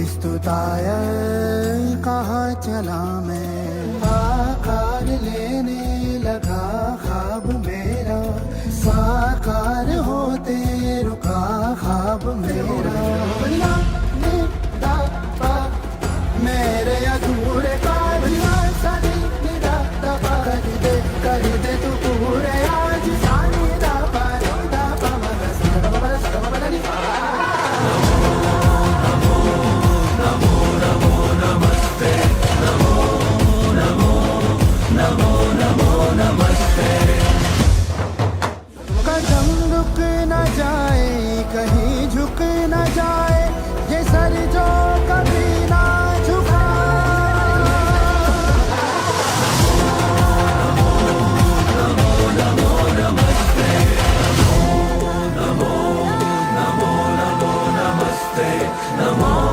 स्तुताय कहाँ चला मैं, आकार लेने लगा ख्वाब मेरा, साकार होते रुका ख्वाब मेरा। मेरे अधूरे कार्य सदी निदा दबा कर दे तू पूरे आज सानी दा पारूदा पवन सदा बदली। कदम रुक न जाए कहीं झुक न जाए, ये सर जो कभी ना झुका। नमो